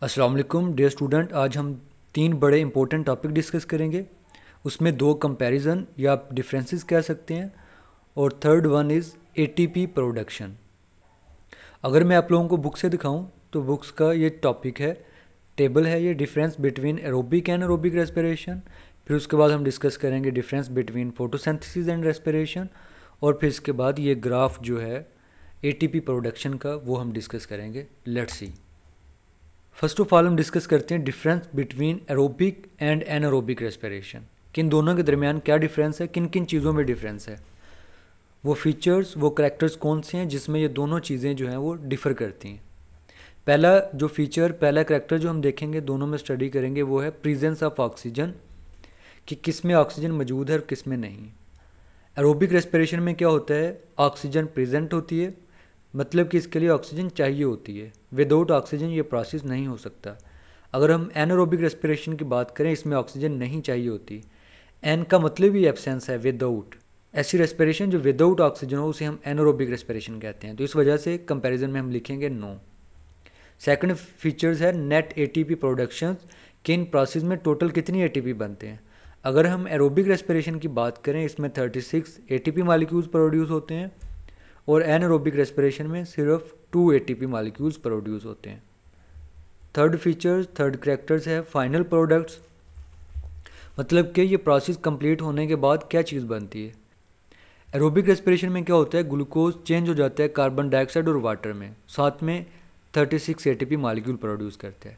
अस्सलाम वालेकुम dear student. आज हम तीन बड़े इंपॉर्टेंट टॉपिक डिस्कस करेंगे। उसमें दो कंपैरिजन या आप डिफरेंसेस कह सकते हैं और third one is ATP production. अगर मैं आप लोगों को बुक से दिखाऊं तो बुक्स का ये टॉपिक है, टेबल है ये, difference between aerobic and aerobic respiration. फिर उसके बाद हम डिस्कस करेंगे difference between photosynthesis and respiration, और फिर इसके बाद ये ग्राफ जो है एटीपी प्रोडक्शन का वो हम डिस्कस करेंगे। Let's see. First of all हम डिस्कस करते हैं difference between aerobic and anaerobic respiration. किन दोनों के दरमियान क्या डिफरेंस है, किन किन चीज़ों में डिफरेंस है, वो फीचर्स वो करैक्टर्स कौन से हैं जिसमें ये दोनों चीज़ें जो हैं वो डिफ़र करती हैं। पहला जो फीचर, पहला करैक्टर जो हम देखेंगे, दोनों में स्टडी करेंगे, वो है प्रेजेंस ऑफ ऑक्सीजन, कि किस में ऑक्सीजन मौजूद है और किस में नहीं। एरोबिक रेस्पिरेशन में क्या होता है, ऑक्सीजन प्रेजेंट होती है, मतलब कि इसके लिए ऑक्सीजन चाहिए होती है। विदाउट ऑक्सीजन ये प्रोसेस नहीं हो सकता। अगर हम एनारोबिक रेस्पिरेशन की बात करें, इसमें ऑक्सीजन नहीं चाहिए होती। एन का मतलब ही एब्सेंस है, विदाउट। ऐसी रेस्पिरेशन जो विदाउट ऑक्सीजन हो उसे हम एनारोबिक रेस्पिरेशन कहते हैं। तो इस वजह से कंपैरिजन में हम लिखेंगे नो। सेकंड फीचर्स है नेट एटीपी प्रोडक्शन, कि इन प्रोसेस में टोटल कितनी एटीपी बनते हैं। अगर हम एरोबिक रेस्पिरेशन की बात करें, इसमें 36 एटीपी मॉलिक्यूल्स प्रोड्यूस होते हैं और एनारोबिक रेस्पिरेशन में सिर्फ 2 एटीपी मॉलिक्यूल्स प्रोड्यूस होते हैं। थर्ड फीचर्स, थर्ड करैक्टर्स है फाइनल प्रोडक्ट्स, मतलब कि ये प्रोसेस कंप्लीट होने के बाद क्या चीज़ बनती है। एरोबिक रेस्पिरेशन में क्या होता है, ग्लूकोज चेंज हो जाता है कार्बन डाइऑक्साइड और वाटर में, साथ में 36 एटीपी मॉलिक्यूल प्रोड्यूस करते हैं।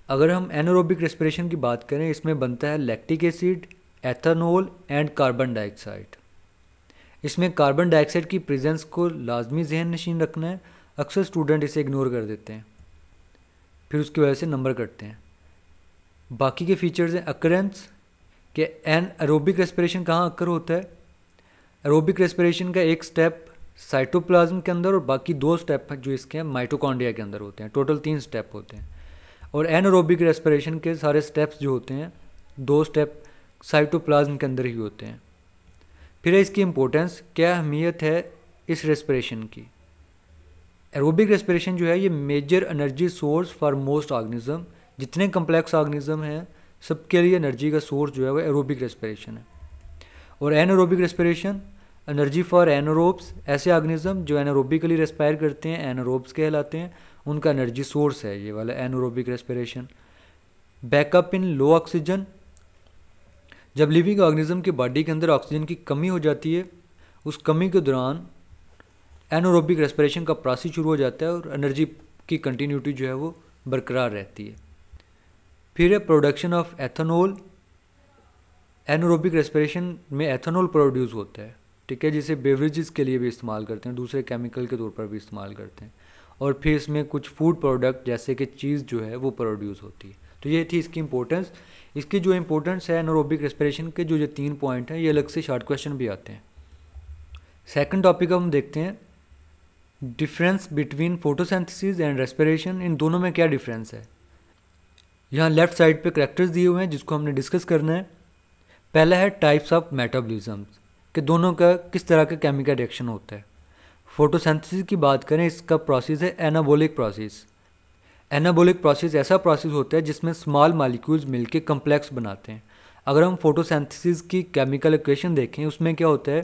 अगर हम एनारोबिक रेस्पिरेशन की बात करें, इसमें बनता है lactic acid, ethanol and carbon dioxide. इसमें कार्बन डाइऑक्साइड की प्रेजेंस को लाजमी जहन नशीन रखना है। अक्सर स्टूडेंट इसे इग्नोर कर देते हैं, फिर उसकी वजह से नंबर कटते हैं। बाकी के फीचर्स हैं अकरेंस, कि एन एरोबिक रेस्पिरेशन कहाँ अक्कर होता है। एरोबिक रेस्पिरेशन का एक स्टेप साइटोप्लाज्म के अंदर और बाकी 2 स्टेप जो इसके हैं माइटोकॉन्ड्रिया के अंदर होते हैं। टोटल 3 स्टेप होते हैं। और एनारोबिक रेस्पिरेशन के सारे स्टेप्स जो होते हैं, 2 स्टेप साइटोप्लाज्म के अंदर ही होते हैं। फिर है इसकी इम्पोर्टेंस, क्या अहमियत है इस रेस्पिरेशन की। एरोबिक रेस्पिरेशन जो है ये major energy source for most organism, जितने कम्प्लेक्स ऑर्गेनिज्म हैं सबके लिए एनर्जी का सोर्स जो है वो एरोबिक रेस्पिरेशन है। और anaerobic respiration energy for anaerobes, ऐसे ऑर्गेनिज्म जो एनारोबिकली रेस्पायर करते हैं एनारोब्स कहलाते हैं, उनका एनर्जी सोर्स है ये वाला एनारोबिक रेस्पिरेशन। बैकअप इन लो ऑक्सीजन, जब लिविंग ऑर्गेनिज्म की बॉडी के अंदर ऑक्सीजन की कमी हो जाती है, उस कमी के दौरान एनारोबिक रेस्पिरेशन का प्रोसेस शुरू हो जाता है और एनर्जी की कंटिन्यूटी जो है वो बरकरार रहती है। फिर है production of ethanol. Anaerobic respiration में एथेनॉल प्रोड्यूस होता है, ठीक है, जिसे बेवरेजेस के लिए भी इस्तेमाल करते हैं, दूसरे केमिकल के तौर पर भी इस्तेमाल करते हैं। और फिर इसमें कुछ फूड प्रोडक्ट जैसे कि चीज़ जो है वो प्रोड्यूस होती है। तो ये थी इसकी इंपॉर्टेंस। इसकी जो इंपॉर्टेंस है एनारोबिक रेस्पिरेशन के जो 3 पॉइंट हैं, ये अलग से शॉर्ट क्वेश्चन भी आते हैं। सेकंड टॉपिक हम देखते हैं difference between photosynthesis and respiration. इन दोनों में क्या डिफरेंस है। यहाँ लेफ्ट साइड पे करैक्टर्स दिए हुए हैं जिसको हमने डिस्कस करना है। पहला है टाइप्स ऑफ मेटाबॉलिज्म, कि दोनों का किस तरह का केमिकल रिएक्शन होता है। फोटोसिंथेसिस की बात करें, इसका प्रोसेस है एनाबॉलिक प्रोसेस। एनाबॉलिक प्रोसेस ऐसा प्रोसेस होता है जिसमें स्मॉल मॉलिक्यूल्स मिलके कम्प्लेक्स बनाते हैं। अगर हम फोटोसिंथेसिस की केमिकल इक्वेशन देखें, उसमें क्या होता है,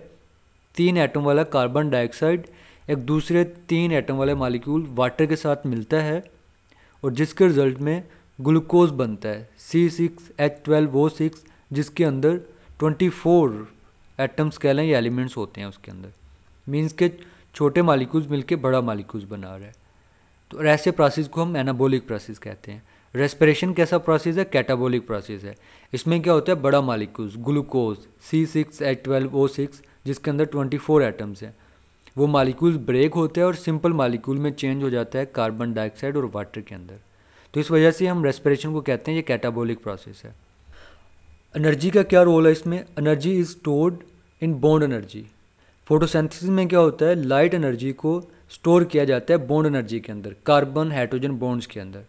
3 एटम वाला कार्बन डाइऑक्साइड एक दूसरे 3 एटम वाले मॉलिक्यूल वाटर के साथ मिलता है और जिसके रिजल्ट में ग्लूकोज बनता है C6H12O6, जिसके अंदर 24 एटम्स कह लें या एलिमेंट्स होते हैं उसके अंदर। मीन्स के छोटे मॉलिक्यूल्स मिलके बड़ा मॉलिक्यूल्स बना रहा है। तो ऐसे प्रोसेस को हम एनाबॉलिक प्रोसेस कहते हैं। रेस्पिरेशन कैसा प्रोसेस है, कैटाबॉलिक प्रोसेस है। इसमें क्या होता है, बड़ा मॉलिक्यूल्स ग्लूकोज C6H12O6 जिसके अंदर 24 एटम्स हैं, वो मॉलिक्यूल्स ब्रेक होते हैं और सिंपल मॉलिक्यूल में चेंज हो जाता है कार्बन डाइऑक्साइड और वाटर के अंदर। तो इस वजह से हम रेस्पिरेशन को कहते हैं ये कैटाबॉलिक प्रोसेस है। एनर्जी का क्या रोल है इसमें, energy is stored in bond energy. Photosynthesis में क्या होता है, लाइट एनर्जी को स्टोर किया जाता है बॉन्ड एनर्जी के अंदर, कार्बन हाइड्रोजन बॉन्ड्स के अंदर।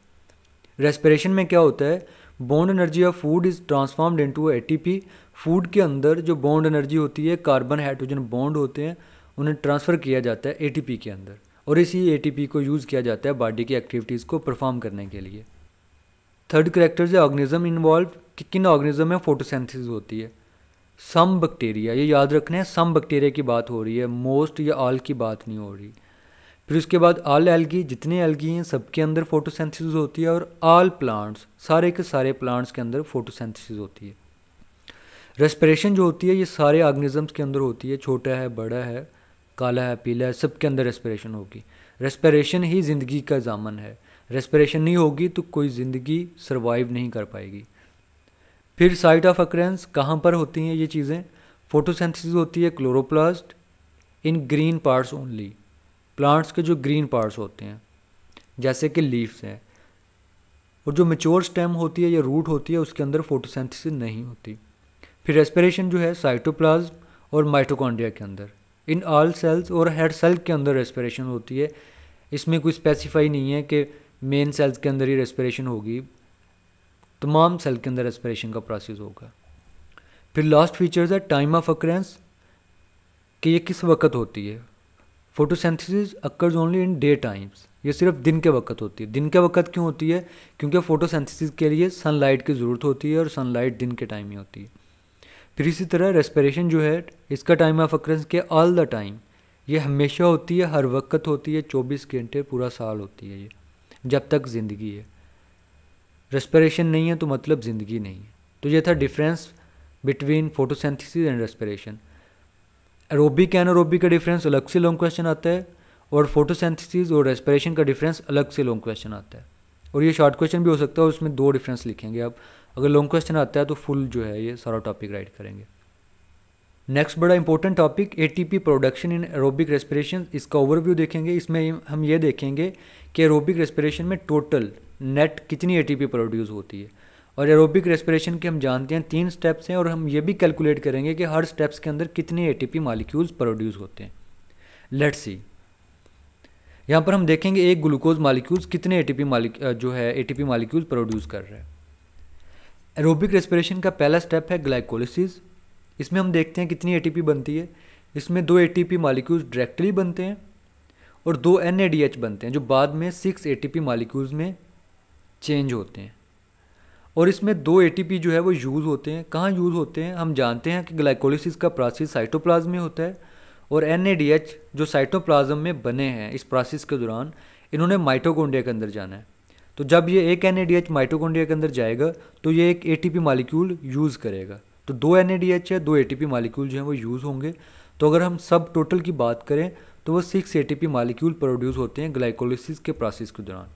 रेस्पिरेशन में क्या होता है, bond energy of food is transformed into ATP. Food के अंदर जो बॉन्ड एनर्जी होती है, कार्बन हाइड्रोजन बॉन्ड होते हैं, उन्हें ट्रांसफ़र किया जाता है एटीपी के अंदर, और इसी एटीपी को यूज़ किया जाता है बॉडी की एक्टिविटीज़ को परफॉर्म करने के लिए। थर्ड करेक्टर्स है ऑर्गेनिज्म इन्वॉल्व, कि किन ऑर्गेनिज्म में फोटोसिंथेसिस होती है। सम बैक्टीरिया, ये याद रखना है, सम बैक्टीरिया की बात हो रही है, मोस्ट या ऑल की बात नहीं हो रही। फिर उसके बाद ऑल एल्गी, जितने एल्गी हैं सबके अंदर फोटोसिंथेसिस होती है। और ऑल प्लांट्स, सारे के सारे प्लांट्स के अंदर फोटोसिंथेसिस होती है। रेस्पिरेशन जो होती है ये सारे ऑर्गेनिजम्स के अंदर होती है, छोटा है, बड़ा है, काला है, पीला है, सब के अंदर रेस्पिरेशन होगी। रेस्पिरेशन ही ज़िंदगी का दामन है। रेस्पिरेशन नहीं होगी तो कोई ज़िंदगी सर्वाइव नहीं कर पाएगी। फिर साइट ऑफ अकरेंस, कहाँ पर होती हैं ये चीज़ें। फोटोसिंथेसिस होती है क्लोरोप्लास्ट इन ग्रीन पार्ट्स ओनली, प्लांट्स के जो ग्रीन पार्ट्स होते हैं जैसे कि लीव्स हैं। और जो मैच्योर स्टेम होती है या रूट होती है उसके अंदर फोटोसिंथेसिस नहीं होती। फिर रेस्पिरेशन जो है साइटोप्लाज्म और माइटोकॉन्ड्रिया के अंदर, इन ऑल सेल्स और हर सेल के अंदर रेस्पिरेशन होती है। इसमें कोई स्पेसिफाई नहीं है कि मेन सेल्स के अंदर ही रेस्पिरेशन होगी, तमाम सेल के अंदर रेस्पिरेशन का प्रोसेस होगा। फिर लास्ट फीचर्स है टाइम ऑफ अकरेंस, कि ये किस वक्त होती है। Photosynthesis occurs only in day times, ये सिर्फ दिन के वक्त होती है। दिन के वक्त क्यों होती है? क्योंकि फोटोसिंथेसिस के लिए सनलाइट की ज़रूरत होती है और सनलाइट दिन के टाइम ही होती है। फिर इसी तरह रेस्पिरेशन जो है इसका टाइम ऑफ अकरेंस के ऑल द टाइम, ये हमेशा होती है, हर वक्त होती है, 24 घंटे पूरा साल होती है ये, जब तक ज़िंदगी है। रेस्पिरेशन नहीं है तो मतलब ज़िंदगी नहीं है। तो ये था difference between photosynthesis and respiration. Aerobic anaerobic का डिफरेंस अलग से लॉन्ग क्वेश्चन आता है, और फोटोसिंथेसिस और रेस्पिरेशन का डिफरेंस अलग से लॉन्ग क्वेश्चन आता है। और ये शॉर्ट क्वेश्चन भी हो सकता है, उसमें 2 डिफरेंस लिखेंगे आप। अगर लॉन्ग क्वेश्चन आता है तो फुल जो है ये सारा टॉपिक राइट करेंगे। नेक्स्ट बड़ा important topic ATP production in aerobic respiration, इसका ओवरव्यू देखेंगे। इसमें हम ये देखेंगे कि एरोबिक रेस्पिरेशन में टोटल नेट कितनी एटीपी प्रोड्यूस होती है। और एरोबिक रेस्पिरेशन के हम जानते हैं 3 स्टेप्स हैं, और हम ये भी कैलकुलेट करेंगे कि हर स्टेप्स के अंदर कितने एटीपी मॉलिक्यूल्स प्रोड्यूस होते हैं। लेट्स सी, यहाँ पर हम देखेंगे एक ग्लूकोज मॉलिक्यूल्स कितने एटीपी मॉलिक्यूल्स प्रोड्यूस कर रहा है। एरोबिक रेस्पिरेशन का पहला स्टेप है ग्लाइकोलिसिस। इसमें हम देखते हैं कितनी एटीपी बनती है। इसमें 2 एटीपी मॉलिक्यूल्स डायरेक्टली बनते हैं और 2 NADH बनते हैं, जो बाद में 6 एटीपी मॉलिक्यूल्स में चेंज होते हैं। और इसमें 2 एटीपी जो है वो यूज़ होते हैं। कहाँ यूज़ होते हैं? हम जानते हैं कि ग्लाइकोलिसिस का प्रोसेस साइटोप्लाज्म में होता है, और NADH जो साइटोप्लाज्म में बने हैं इस प्रोसेस के दौरान इन्होंने माइटोकॉन्ड्रिया के अंदर जाना है। तो जब ये एक NADH माइटोकॉन्ड्रिया के अंदर जाएगा तो ये एक एटीपी मॉलिक्यूल यूज़ करेगा। तो 2 NADH है, 2 एटीपी मॉलिक्यूल जो हैं वो यूज़ होंगे। तो अगर हम सब टोटल की बात करें तो वो 6 एटीपी मॉलिक्यूल प्रोड्यूस होते हैं ग्लाइकोलिसिस के प्रोसेस के दौरान।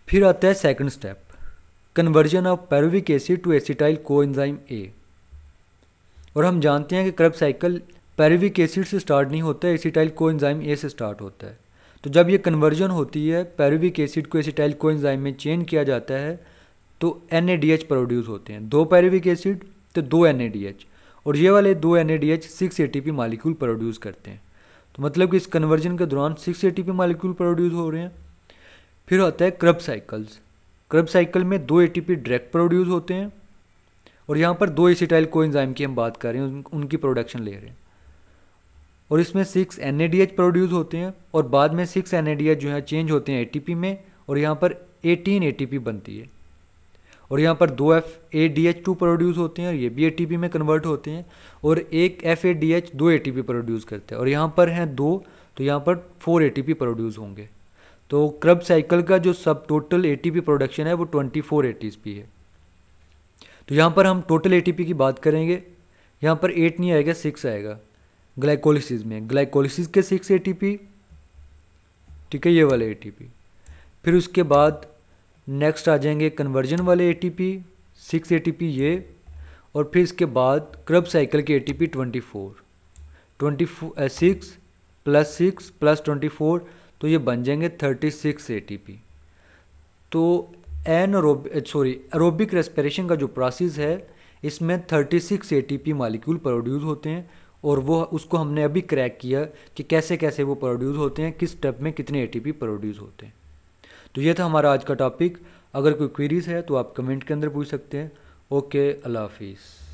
फिर आता है second step, conversion of pyruvic acid to acetyl coenzyme A। और हम जानते हैं कि क्रब साइकिल पायरुविक एसिड से स्टार्ट नहीं होता है, एसिटाइल कोएंजाइम A से स्टार्ट होता है। तो जब ये कन्वर्जन होती है, पायरुविक एसिड को एसिटाइल कोएंजाइम में चेंज किया जाता है, तो NADH प्रोड्यूस होते हैं, 2 पायरुविक एसिड तो 2 NADH, और ये वाले 2 NADH 6 एटीपी मॉलिक्यूल प्रोड्यूस करते हैं। तो मतलब कि इस कन्वर्जन के दौरान 6 एटीपी मॉलिक्यूल प्रोड्यूस हो रहे हैं। फिर आता है क्रब साइकिल्स। क्रब साइकिल में 2 एटीपी डायरेक्ट प्रोड्यूस होते हैं, और यहाँ पर 2 एसिटाइल कोएंजाइम की हम बात कर रहे हैं, उनकी प्रोडक्शन ले रहे हैं। और इसमें 6 NADH प्रोड्यूस होते हैं, और बाद में 6 NADH जो है चेंज होते हैं एटीपी में, और यहाँ पर 18 एटीपी बनती है। और यहाँ पर 2 FADH2 प्रोड्यूस होते हैं, और ये भी एटीपी में कन्वर्ट होते हैं, और एक FADH 2 एटीपी प्रोड्यूस करते हैं, और यहाँ पर हैं 2, तो यहाँ पर 4 एटीपी प्रोड्यूस होंगे। तो क्रब साइकिल का जो सब टोटल एटीपी प्रोडक्शन है वो 24 एटीपी है। तो यहाँ पर हम टोटल एटीपी की बात करेंगे, यहाँ पर 8 नहीं आएगा, 6 आएगा ग्लाइकोलिसिस में। ग्लाइकोलिसिस के 6 एटीपी, ठीक है, ये वाले एटीपी। फिर उसके बाद नेक्स्ट आ जाएंगे कन्वर्जन वाले एटीपी 6 एटीपी ये, और फिर इसके बाद क्रब साइकिल के एटीपी 24 6 + 6 + 24, तो ये बन जाएंगे 36 एटीपी। तो एरोबिक रेस्पिरेशन का जो प्रोसेस है इसमें 36 एटीपी मॉलिक्यूल प्रोड्यूस होते हैं, और वो उसको हमने अभी क्रैक किया कि कैसे कैसे वो प्रोड्यूस होते हैं, किस स्टेप में कितने एटीपी प्रोड्यूस होते हैं। तो ये था हमारा आज का टॉपिक। अगर कोई क्वेरीज है तो आप कमेंट के अंदर पूछ सकते हैं। ओके, अल्लाह हाफिज़।